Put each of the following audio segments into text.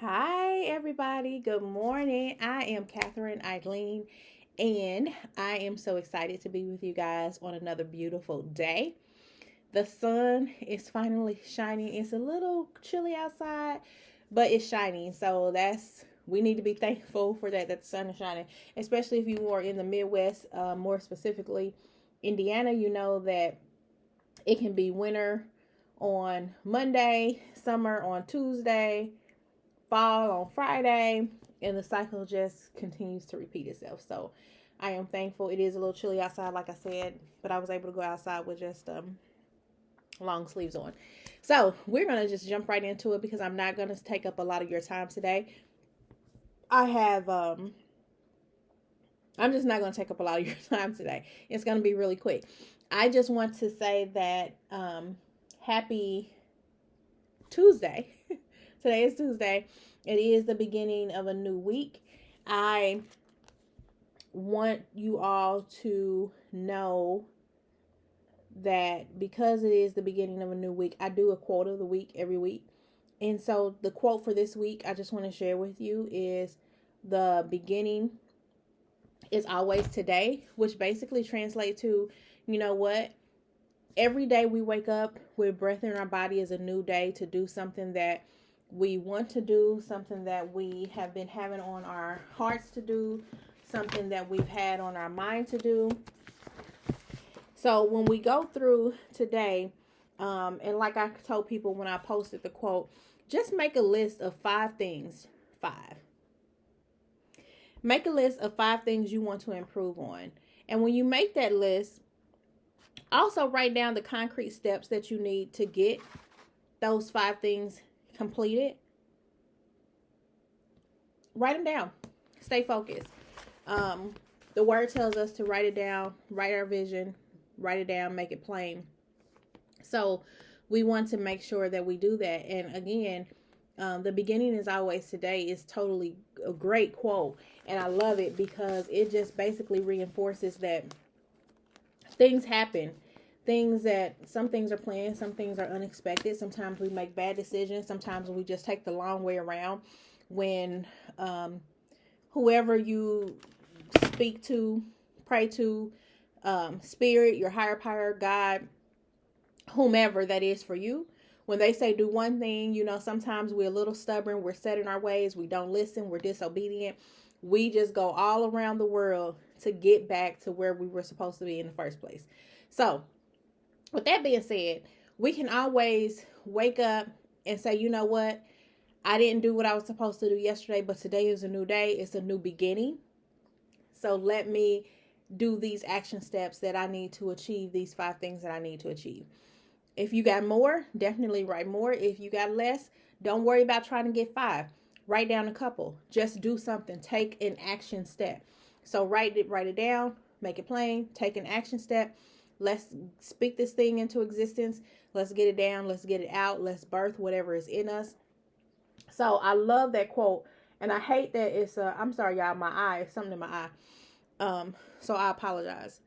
Hi, everybody. Good morning. I am Catherine Eileen, and I am so excited to be with you guys on another beautiful day. The sun is finally shining. It's a little chilly outside, but it's shining. So we need to be thankful for that the sun is shining, especially if you are in the Midwest, more specifically Indiana. You know that it can be winter on Monday, summer on Tuesday, fall on Friday, and the cycle just continues to repeat itself. So I am thankful. It is a little chilly outside, like I said, but I was able to go outside with just long sleeves on. So we're gonna just jump right into it because I'm not gonna take up a lot of your time today. I have I'm just not gonna take up a lot of your time today. It's gonna be really quick. I just want to say that happy Tuesday. Today is Tuesday. It is the beginning of a new week. I want you all to know that because it is the beginning of a new week, I do a quote of the week every week. And so the quote for this week I just want to share with you is the beginning is always today, which basically translates to, you know what? Every day we wake up with breath in our body is a new day to do something that we want to do, something that we have been having on our hearts to do, something that we've had on our mind to do. So when we go through today, and like I told people when I posted the quote, just make a list of 5 things. 5. Make a list of 5 things you want to improve on. And when you make that list, also write down the concrete steps that you need to get those 5 things completed. Write them down. Stay focused. The word tells us to write it down, write our vision, write it down, make it plain. So we want to make sure that we do that. And again, the beginning is always today is totally a great quote. And I love it because it just basically reinforces that things happen. Some things are planned, some things are unexpected. Sometimes we make bad decisions. Sometimes we just take the long way around when whoever you speak to, pray to, spirit, your higher power, God, whomever that is for you. When they say do one thing, sometimes we're a little stubborn. We're set in our ways. We don't listen. We're disobedient. We just go all around the world to get back to where we were supposed to be in the first place. So with that being said, we can always wake up and say, you know what? I didn't do what I was supposed to do yesterday, but today is a new day. It's a new beginning. So let me do these action steps that I need to achieve these 5 things that I need to achieve. If you got more, definitely write more. If you got less, don't worry about trying to get 5. Write down a couple. Just do something. Take an action step. So write it down, make it plain, take an action step. Let's speak this thing into existence. Let's get it down. Let's get it out. Let's birth whatever is in us. So I love that quote. And I hate that I'm sorry, y'all, my eye, something in my eye. So I apologize.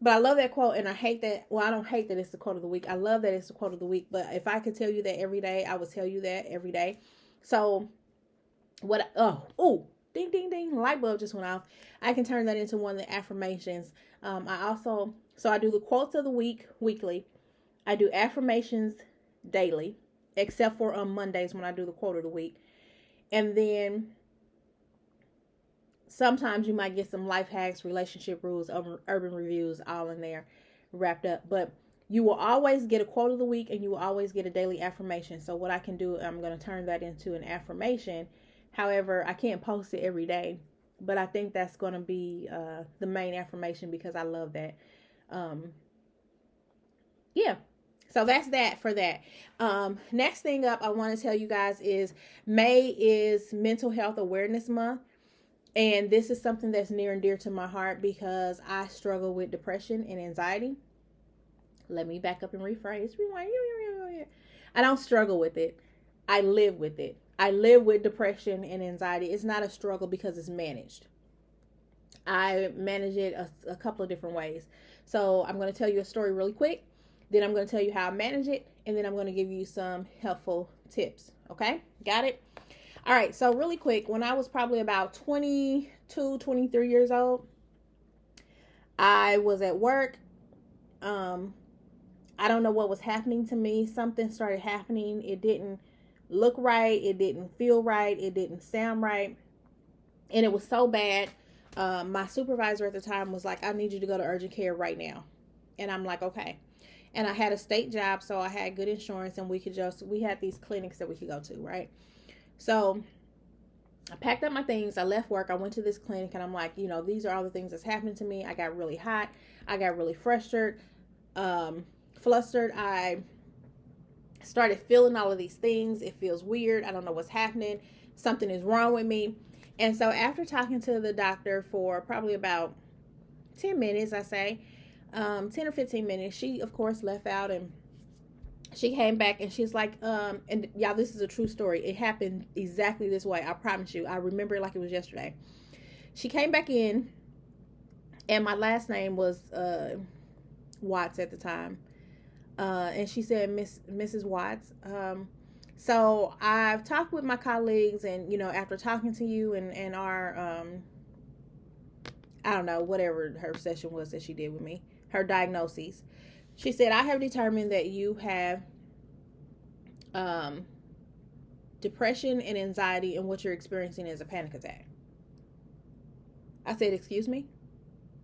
But I love that quote, and I hate that. Well, I don't hate that it's the quote of the week. I love that it's the quote of the week. But if I could tell you that every day, I would tell you that every day. So ding, ding, ding, light bulb just went off. I can turn that into one of the affirmations. I do the quotes of the week weekly. I do affirmations daily, except for on Mondays when I do the quote of the week. And then sometimes you might get some life hacks, relationship rules, urban reviews, all in there wrapped up. But you will always get a quote of the week and you will always get a daily affirmation. So what I can do, I'm going to turn that into an affirmation. However, I can't post it every day, but I think that's going to be the main affirmation because I love that. Yeah. So that's that for that. Next thing up, I want to tell you guys is May is Mental Health Awareness Month. And this is something that's near and dear to my heart because I struggle with depression and anxiety. Let me back up and rephrase. Rewind. I don't struggle with it. I live with it. I live with depression and anxiety. It's not a struggle because it's managed. I manage it a couple of different ways. So I'm going to tell you a story really quick. Then I'm going to tell you how I manage it. And then I'm going to give you some helpful tips. Okay? Got it? All right, so really quick, when I was probably about 22, 23 years old, I was at work. Um, I don't know what was happening to me. Something started happening. It didn't look right. It didn't feel right. It didn't sound right. And it was so bad. My supervisor at the time was like, I need you to go to urgent care right now. And I'm like, okay. And I had a state job, so I had good insurance, and we had these clinics that we could go to, right? So I packed up my things. I left work. I went to this clinic, and I'm like, these are all the things that's happening to me. I got really hot. I got really frustrated. Flustered. I started feeling all of these things. It feels weird. I don't know what's happening. Something is wrong with me. And so after talking to the doctor for probably about 10 minutes, I say, 10 or 15 minutes, she, of course, left out, and she came back, and she's like, and y'all, this is a true story. It happened exactly this way. I promise you. I remember it like it was yesterday. She came back in, and my last name was Watts at the time. And she said, Mrs. Watts. So I've talked with my colleagues, and, after talking to you and our, I don't know, whatever her session was that she did with me, her diagnoses, she said, I have determined that you have depression and anxiety, and what you're experiencing is a panic attack. I said, excuse me?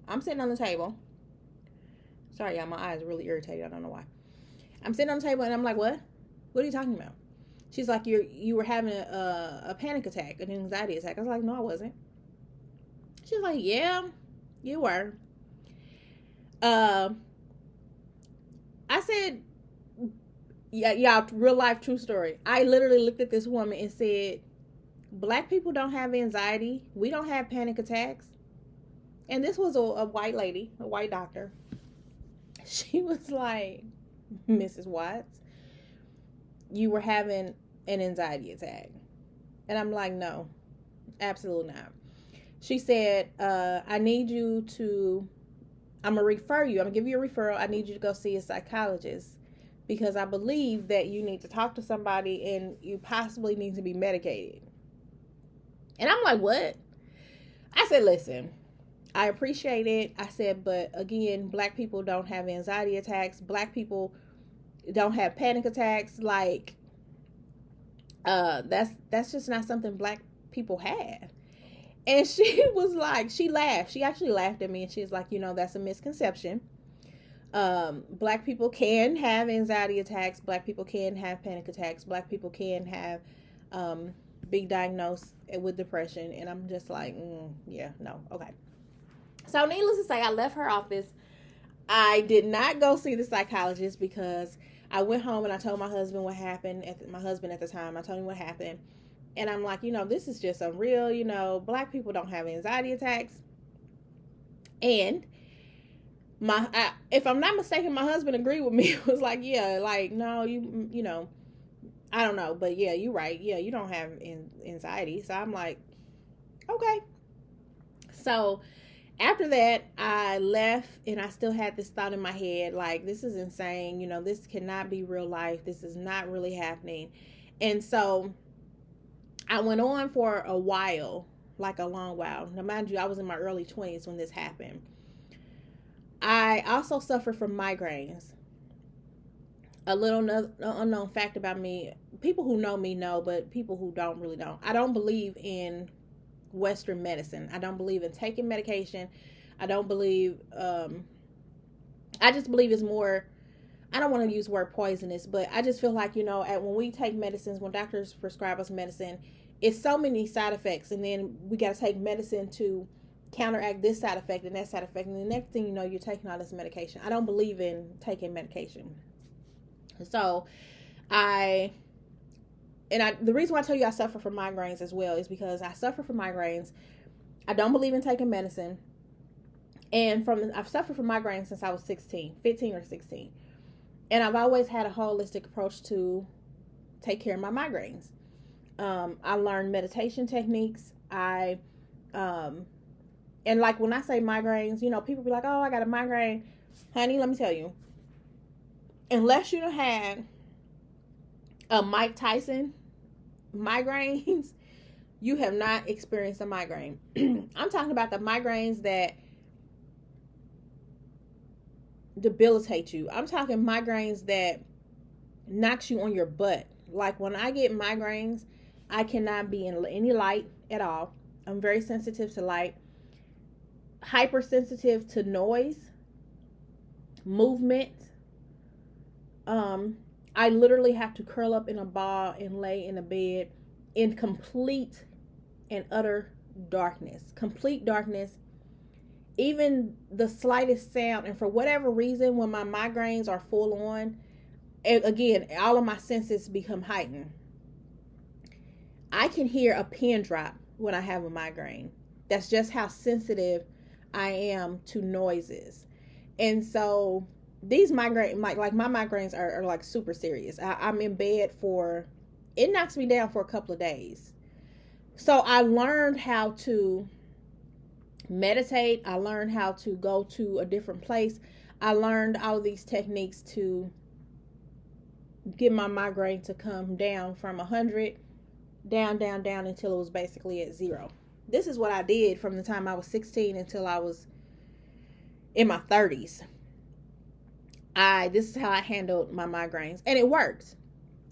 I'm sitting on the table. Sorry, y'all, my eyes are really irritated. I don't know why. I'm sitting on the table, and I'm like, what? What are you talking about? She's like, you were having a panic attack, an anxiety attack. I was like, no, I wasn't. She's like, yeah, you were. I said, yeah, real life true story. I literally looked at this woman and said, Black people don't have anxiety. We don't have panic attacks. And this was a white lady, a white doctor. She was like, Mrs. Watts, you were having an anxiety attack. And I'm like, no, absolutely not. She said, I need you to, I'm going to refer you. I'm going to give you a referral. I need you to go see a psychologist, because I believe that you need to talk to somebody, and you possibly need to be medicated. And I'm like, what? I said, listen, I appreciate it. I said, but again, Black people don't have anxiety attacks. Black people don't have panic attacks. Like, that's just not something Black people have. And she was like, she laughed. She actually laughed at me, and she's like, that's a misconception. Black people can have anxiety attacks. Black people can have panic attacks. Black people can have be diagnosed with depression. And I'm just like, yeah, no, okay. So needless to say, I left her office. I did not go see the psychologist, because I went home and I told my husband what happened. My husband at the time, I told him what happened. And I'm like, this is just unreal. Black people don't have anxiety attacks. And if I'm not mistaken, my husband agreed with me. It was like, yeah, like, no, I don't know. But yeah, you're right. Yeah, you don't have anxiety. So I'm like, okay. So after that, I left, and I still had this thought in my head, like, this is insane. This cannot be real life. This is not really happening. And so I went on for a while, like a long while. Now, mind you, I was in my early 20s when this happened. I also suffer from migraines. A little unknown fact about me, people who know me know, but people who don't really don't. I don't believe in Western medicine. I don't believe in taking medication. I don't believe, I just believe it's more, I don't want to use the word poisonous, but I just feel like, when we take medicines, when doctors prescribe us medicine, it's so many side effects, and then we got to take medicine to counteract this side effect and that side effect, and the next thing you know, you're taking all this medication. I don't believe in taking medication. So the reason why I tell you I suffer from migraines as well is because I suffer from migraines. I don't believe in taking medicine. And I've suffered from migraines since I was 15 or 16. And I've always had a holistic approach to take care of my migraines. I learned meditation techniques. And like when I say migraines, people be like, oh, I got a migraine. Honey, let me tell you, unless you had a Mike Tyson migraines, you have not experienced a migraine. I'm talking about the migraines that debilitate you. I'm talking migraines that knocks you on your butt. Like when I get migraines, I cannot be in any light at all. I'm very sensitive to light, hypersensitive to noise, movement. I literally have to curl up in a ball and lay in a bed in complete and utter darkness. Complete darkness. Even the slightest sound, and for whatever reason, when my migraines are full on, again, all of my senses become heightened. I can hear a pin drop when I have a migraine. That's just how sensitive I am to noises. And so these migraine, like my migraines are like super serious. I'm in bed for, it knocks me down for a couple of days. So I learned how to meditate. I learned how to go to a different place. I learned all of these techniques to get my migraine to come down from 100 down until it was basically at 0. This is what I did from the time I was 16 until I was in my 30s. This is how I handled my migraines, and it worked.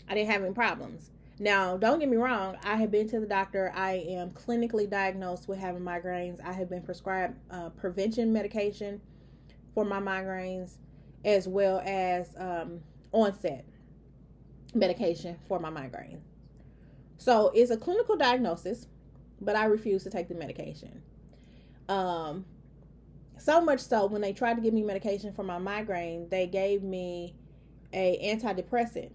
I didn't have any problems. Now, don't get me wrong, I have been to the doctor. I am clinically diagnosed with having migraines. I have been prescribed prevention medication for my migraines, as well as onset medication for my migraine. So it's a clinical diagnosis, but I refuse to take the medication. So much so, when they tried to give me medication for my migraine, they gave me a antidepressant,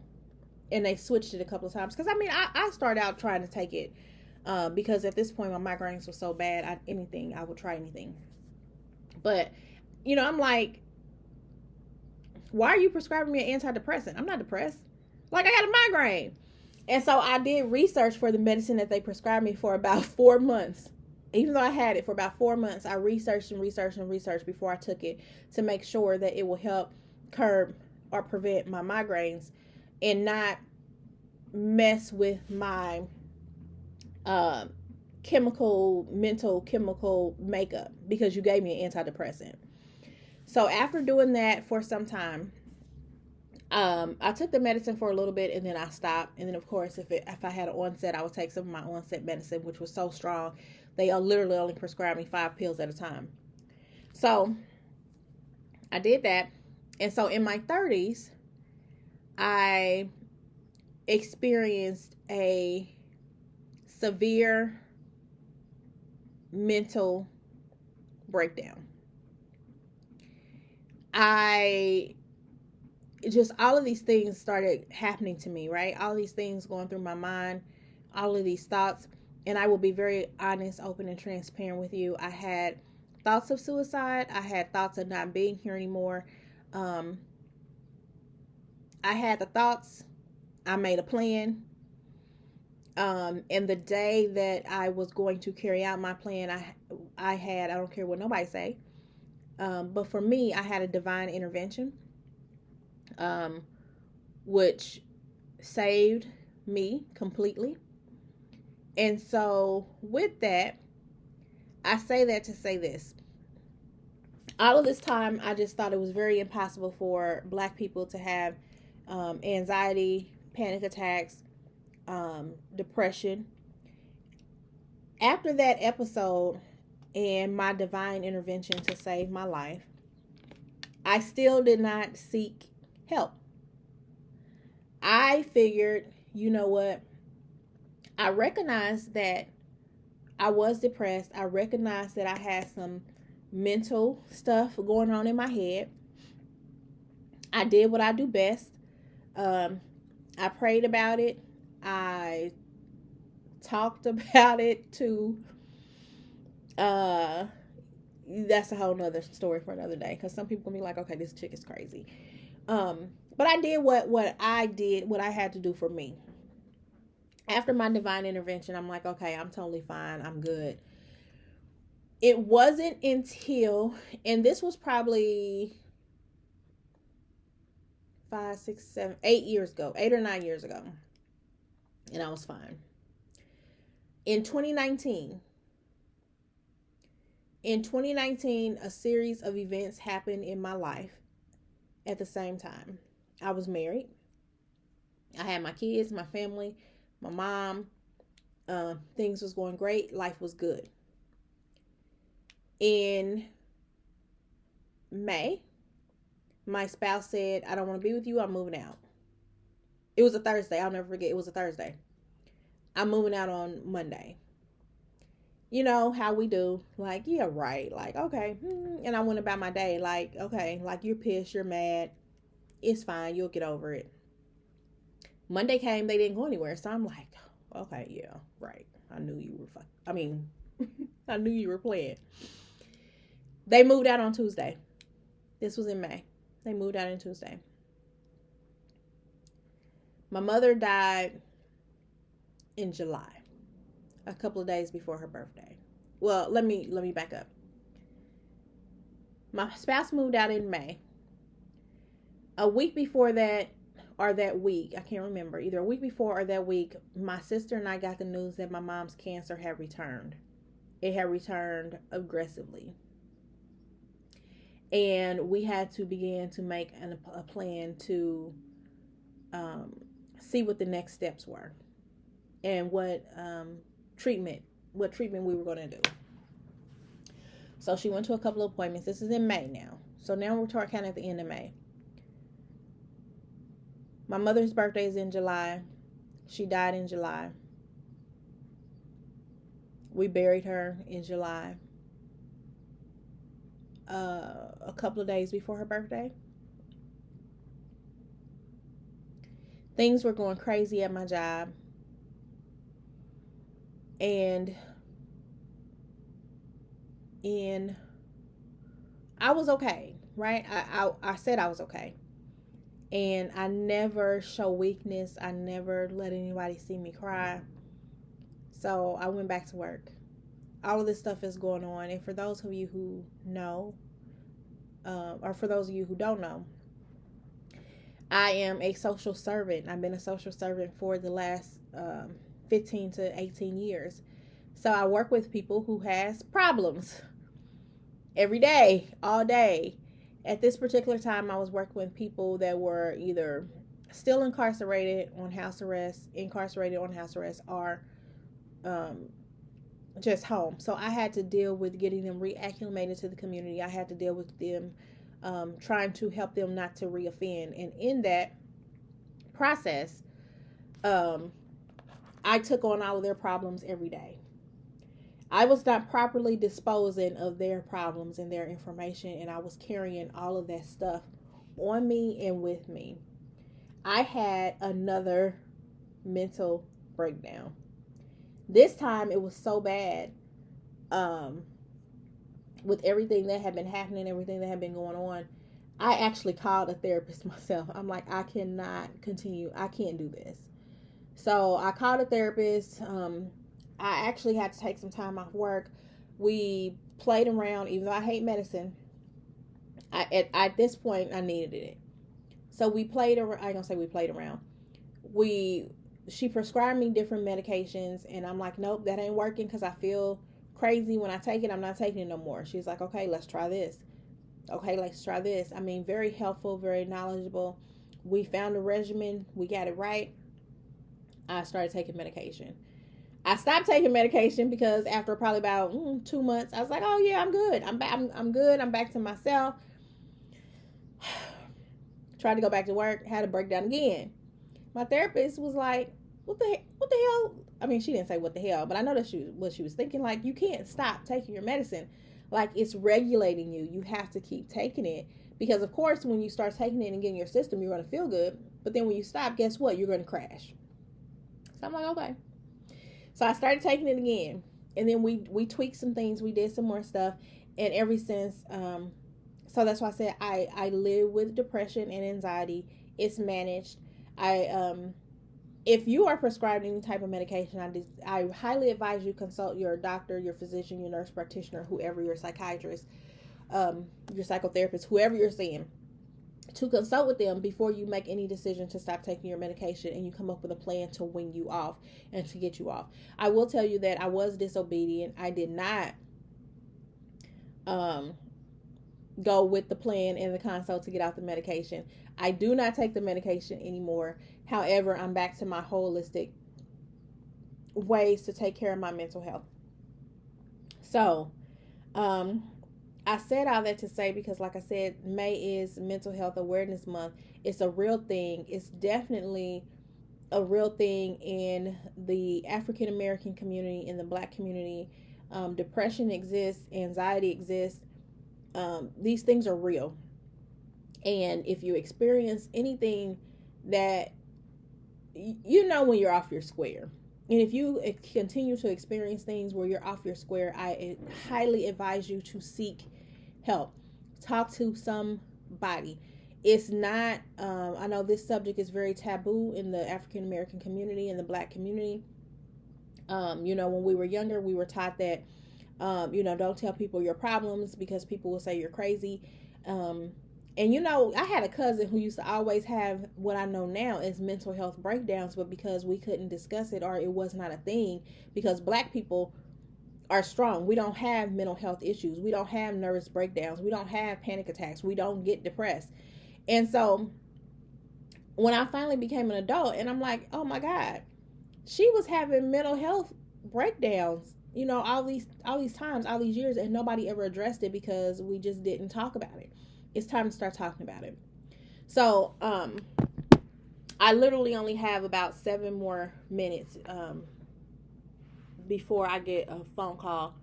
and they switched it a couple of times. Because I started out trying to take it because at this point my migraines were so bad. I would try anything. But I'm like, why are you prescribing me an antidepressant? I'm not depressed. Like, I got a migraine. And so I did research for the medicine that they prescribed me for about 4 months. Even though I had it for about 4 months, I researched before I took it to make sure that it will help curb or prevent my migraines and not mess with my mental chemical makeup, because you gave me an antidepressant. So after doing that for some time, I took the medicine for a little bit, and then I stopped. And then, of course, if I had an onset, I would take some of my onset medicine, which was so strong. They literally only prescribed me 5 pills at a time. So I did that. And so in my 30s, I experienced a severe mental breakdown. All of these things started happening to me, right? All these things going through my mind, all of these thoughts. And I will be very honest, open, and transparent with you. I had thoughts of suicide. I had thoughts of not being here anymore. I had the thoughts. I made a plan. And the day that I was going to carry out my plan, I don't care what nobody say, but for me, I had a divine intervention, which saved me completely. And so with that, I say that to say this. All of this time, I just thought it was very impossible for Black people to have anxiety, panic attacks, depression. After that episode and my divine intervention to save my life, I still did not seek help. I figured, you know what? I recognized that I was depressed. I recognized that I had some mental stuff going on in my head. I did what I do best. I prayed about it. I talked about it to, that's a whole nother story for another day, because some people can be like, okay, this chick is crazy. But I did what I had to do for me. After my divine intervention, I'm like, okay, I'm totally fine. I'm good. It wasn't until, and this was probably 5, 6, 7, 8 years ago, 8 or 9 years ago, and I was fine. In 2019, a series of events happened in my life at the same time. I was married. I had my kids, my family, my mom. Things was going great. Life was good. In May, my spouse said, I don't want to be with you. I'm moving out. It was a Thursday. I'll never forget. It was a Thursday. I'm moving out on Monday. You know how we do. Like, yeah, right. Like, okay. And I went about my day. Like, okay. Like, you're pissed. You're mad. It's fine. You'll get over it. Monday came. They didn't go anywhere. So I'm like, okay, yeah, right. I knew you were I knew you were playing. They moved out on Tuesday. This was in May. They moved out on Tuesday. My mother died in July, a couple of days before her birthday. Well, let me back up. My spouse moved out in May. A week before that, or that week, I can't remember, either a week before or that week, my sister and I got the news that my mom's cancer had returned. It had returned aggressively. And we had to begin to make a plan to see what the next steps were and what treatment we were going to do. So she went to a couple of appointments. This is in May now. So now we're talking kind of at the end of May. My mother's birthday is in July. She died in July. We buried her in July. A couple of days before her birthday. Things were going crazy at my job. And I was okay, right? I said I was okay. And I never show weakness. I never let anybody see me cry. So I went back to work. All of this stuff is going on. And for those of you who know, or for those of you who don't know, I am a social servant. I've been a social servant for the last 15 to 18 years. So I work with people who has problems every day, all day. At this particular time, I was working with people that were either still incarcerated on house arrest, or just home. So I had to deal with getting them reacclimated to the community. I had to deal with them trying to help them not to reoffend. And in that process, I took on all of their problems every day. I was not properly disposing of their problems and their information, and I was carrying all of that stuff on me and with me. I had another mental breakdown. This time it was so bad with everything that had been happening, everything that had been going on. I actually called a therapist myself. I'm like, I cannot continue. I can't do this. So I called a therapist. I actually had to take some time off work. We played around, even though I hate medicine. At this point, I needed it. So we played around. I ain't gonna say we played around. She prescribed me different medications, and I'm like, nope, that ain't working because I feel crazy when I take it. I'm not taking it no more. She's like, okay, let's try this. Okay, let's try this. I mean, very helpful, very knowledgeable. We found a regimen. We got it right. I started taking medication. I stopped taking medication because after probably about 2 months, I was like, oh yeah, I'm good. I'm good. I'm back to myself. Tried to go back to work, had a breakdown again. My therapist was like, what the hell? I mean, she didn't say what the hell, but I know that what she was thinking. Like, you can't stop taking your medicine. Like, it's regulating you. You have to keep taking it. Because, of course, when you start taking it and getting your system, you're going to feel good. But then when you stop, guess what? You're going to crash. So I'm like, okay. So I started taking it again. And then we tweaked some things. We did some more stuff. And ever since, so that's why I said I live with depression and anxiety. It's managed. If you are prescribed any type of medication, I highly advise you consult your doctor, your physician, your nurse practitioner, whoever, your psychiatrist, your psychotherapist, whoever you're seeing. to consult with them before you make any decision to stop taking your medication, and you come up with a plan to wean you off and to get you off. I will tell you that I was disobedient. I did not go with the plan and the consult to get out the medication. I do not take the medication anymore. However, I'm back to my holistic ways to take care of my mental health. So, I said all that to say, because like I said, May is Mental Health Awareness Month. It's a real thing. It's definitely a real thing in the African American community, in the Black community. Depression exists, anxiety exists. These things are real. And if you experience anything that, you know, when you're off your square, and if you continue to experience things where you're off your square, I highly advise you to seek help. Talk to somebody. It's not, I know this subject is very taboo in the African American community and the Black community. You know, when we were younger, we were taught that, you know, don't tell people your problems because people will say you're crazy. And, you know, I had a cousin who used to always have what I know now as mental health breakdowns, but because we couldn't discuss it, or it was not a thing, because Black people are strong. We don't have mental health issues. We don't have nervous breakdowns. We don't have panic attacks. We don't get depressed. And so when I finally became an adult, and I'm like, oh my God, she was having mental health breakdowns, you know, all these times, all these years, and nobody ever addressed it because we just didn't talk about it. It's time to start talking about it. So, I literally only have about 7 more minutes before I get a phone call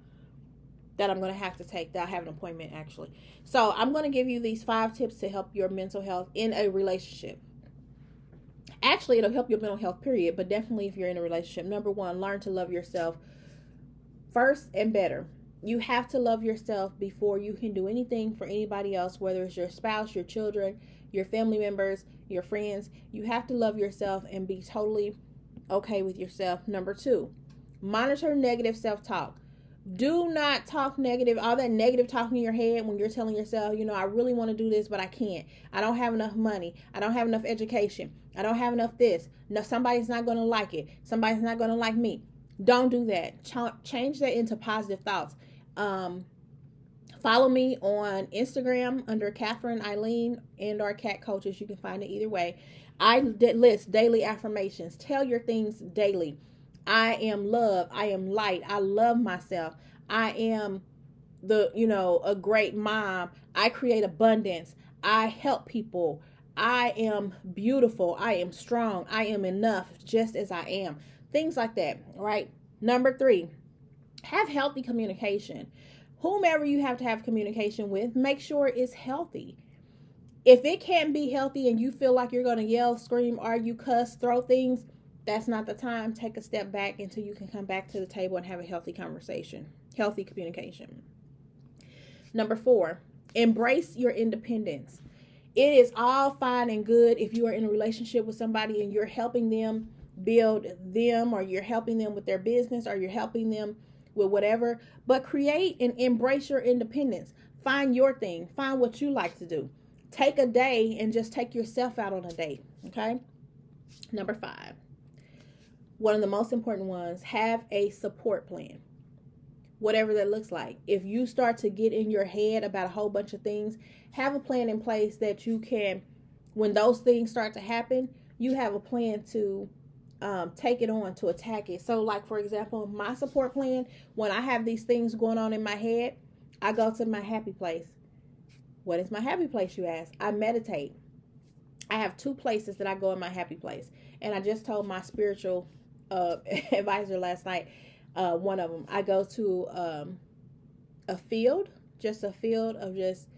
that I'm going to have to take, that I have an appointment actually. So I'm going to give you these 5 tips to help your mental health in a relationship. Actually, it'll help your mental health, period, but definitely if you're in a relationship. Number 1, learn to love yourself first and better. You have to love yourself before you can do anything for anybody else, whether it's your spouse, your children, your family members, your friends. You have to love yourself and be totally okay with yourself. Number 2, monitor negative self-talk. Do not talk negative, all that negative talk in your head when you're telling yourself, you know, I really want to do this, but I can't. I don't have enough money. I don't have enough education. I don't have enough this. No, somebody's not going to like it. Somebody's not going to like me. Don't do that. Change that into positive thoughts. Follow me on Instagram under Catherine Eileen and our Cat Coaches. You can find it either way. I list daily affirmations. Tell your things daily. I am love. I am light. I love myself. I am a great mom. I create abundance. I help people. I am beautiful. I am strong. I am enough just as I am. Things like that, right? Number 3, have healthy communication. Whomever you have to have communication with, make sure it's healthy. If it can't be healthy and you feel like you're going to yell, scream, argue, cuss, throw things, that's not the time. Take a step back until you can come back to the table and have a healthy conversation, healthy communication. Number 4, embrace your independence. It is all fine and good if you are in a relationship with somebody and you're helping them build them, or you're helping them with their business, or you're helping them with whatever, but create and embrace your independence. Find your thing. Find what you like to do. Take a day and just take yourself out on a date, okay? Number 5, one of the most important ones, have a support plan. Whatever that looks like. If you start to get in your head about a whole bunch of things, have a plan in place that you can, when those things start to happen, you have a plan to take it on, to attack it. So like, for example, my support plan, when I have these things going on in my head, I go to my happy place. What is my happy place, you ask? I meditate. I have 2 places that I go in my happy place. And I just told my spiritual advisor last night, one of them, I go to a field of just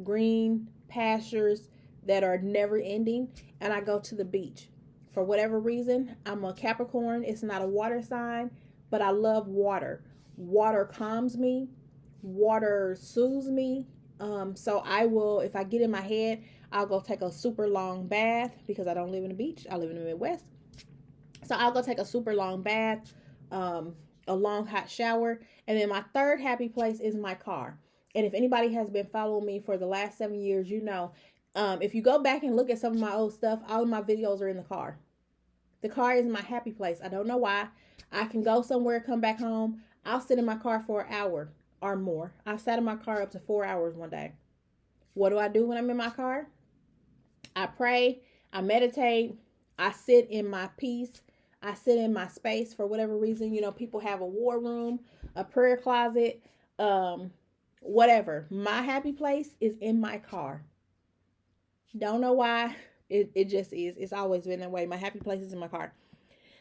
green pastures that are never ending, and I go to the beach. For whatever reason, I'm a Capricorn. It's not a water sign, but I love water. Water calms me. Water soothes me. So I will, if I get in my head, I'll go take a super long bath, because I don't live in the beach. I live in the Midwest. So I'll go take a super long bath, a long hot shower. And then my 3rd happy place is my car. And if anybody has been following me for the last 7 years, you know, If you go back and look at some of my old stuff, all of my videos are in the car. The car is my happy place. I don't know why. I can go somewhere, come back home. I'll sit in my car for an hour or more. I've sat in my car up to 4 hours one day. What do I do when I'm in my car? I pray. I meditate. I sit in my peace. I sit in my space for whatever reason. You know, people have a war room, a prayer closet, whatever. My happy place is in my car. Don't know why. It just is. It's always been that way. My happy place is in my car.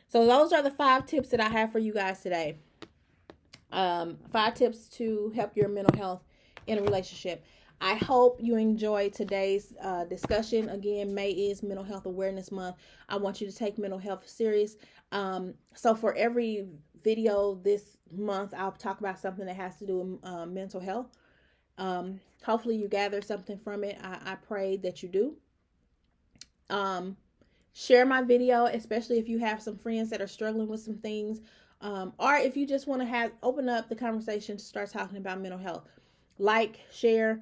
So those are the 5 tips that I have for you guys today. 5 tips to help your mental health in a relationship. I hope you enjoyed today's discussion. Again, May is Mental Health Awareness Month. I want you to take mental health serious. So for every video this month, I'll talk about something that has to do with mental health. Hopefully you gather something from it. I pray that you do. Share my video, especially if you have some friends that are struggling with some things, or if you just want to open up the conversation to start talking about mental health. Like, share,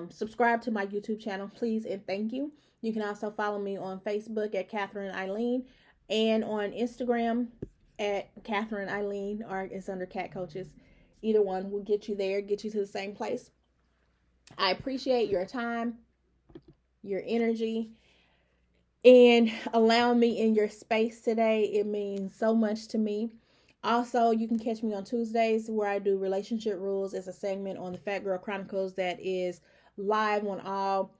subscribe to my YouTube channel, please, and thank you. You can also follow me on Facebook at Catherine Eileen, and on Instagram at Catherine Eileen, or it's under Cat Coaches. Either one will get you there, get you to the same place. I appreciate your time, your energy, and allowing me in your space today. It means so much to me. Also, you can catch me on Tuesdays where I do Relationship Rules as a segment on the Fat Girl Chronicles that is live on all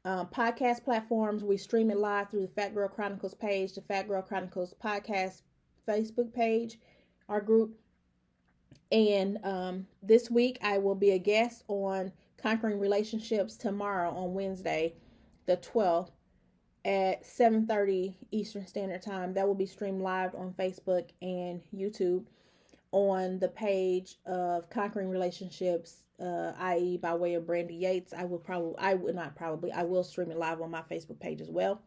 podcast platforms. We stream it live through the Fat Girl Chronicles page, the Fat Girl Chronicles podcast Facebook page, our group. And this week I will be a guest on Conquering Relationships tomorrow on Wednesday, the 12th. At 7:30 Eastern Standard Time. That will be streamed live on Facebook and YouTube on the page of Conquering Relationships, i.e. by way of Brandy Yates. I will stream it live on my Facebook page as well.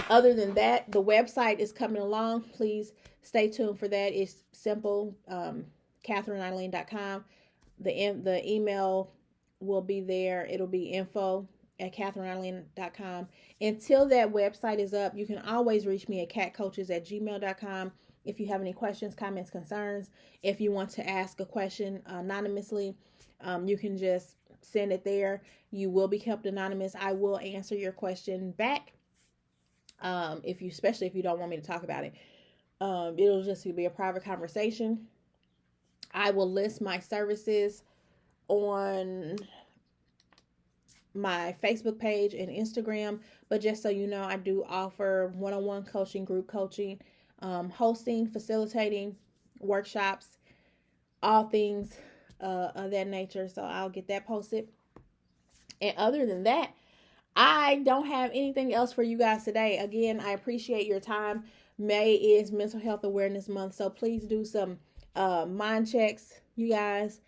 Other than that, the website is coming along. Please stay tuned for that. It's simple, CatherineEileen.com. The email will be there. It'll be info@CatherineEileen.com. Until that website is up, you can always reach me at catcoaches@gmail.com if you have any questions, comments, concerns. If you want to ask a question anonymously, you can just send it there. You will be kept anonymous. I will answer your question back. Especially if you don't want me to talk about it. It'll just be a private conversation. I will list my services on my Facebook page and Instagram, but just so you know, I do offer one-on-one coaching, group coaching, hosting, facilitating workshops, all things of that nature. So I'll get that posted. And other than that, I don't have anything else for you guys today. Again, I appreciate your time. May is Mental Health Awareness Month, so please do some mind checks, you guys.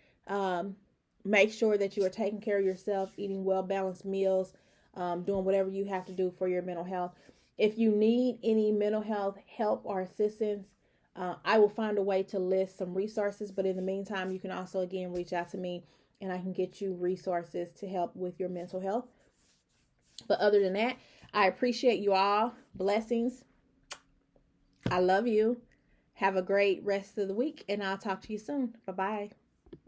Make sure that you are taking care of yourself, eating well-balanced meals, doing whatever you have to do for your mental health. If you need any mental health help or assistance, I will find a way to list some resources. But in the meantime, you can also, again, reach out to me and I can get you resources to help with your mental health. But other than that, I appreciate you all. Blessings. I love you. Have a great rest of the week, and I'll talk to you soon. Bye-bye.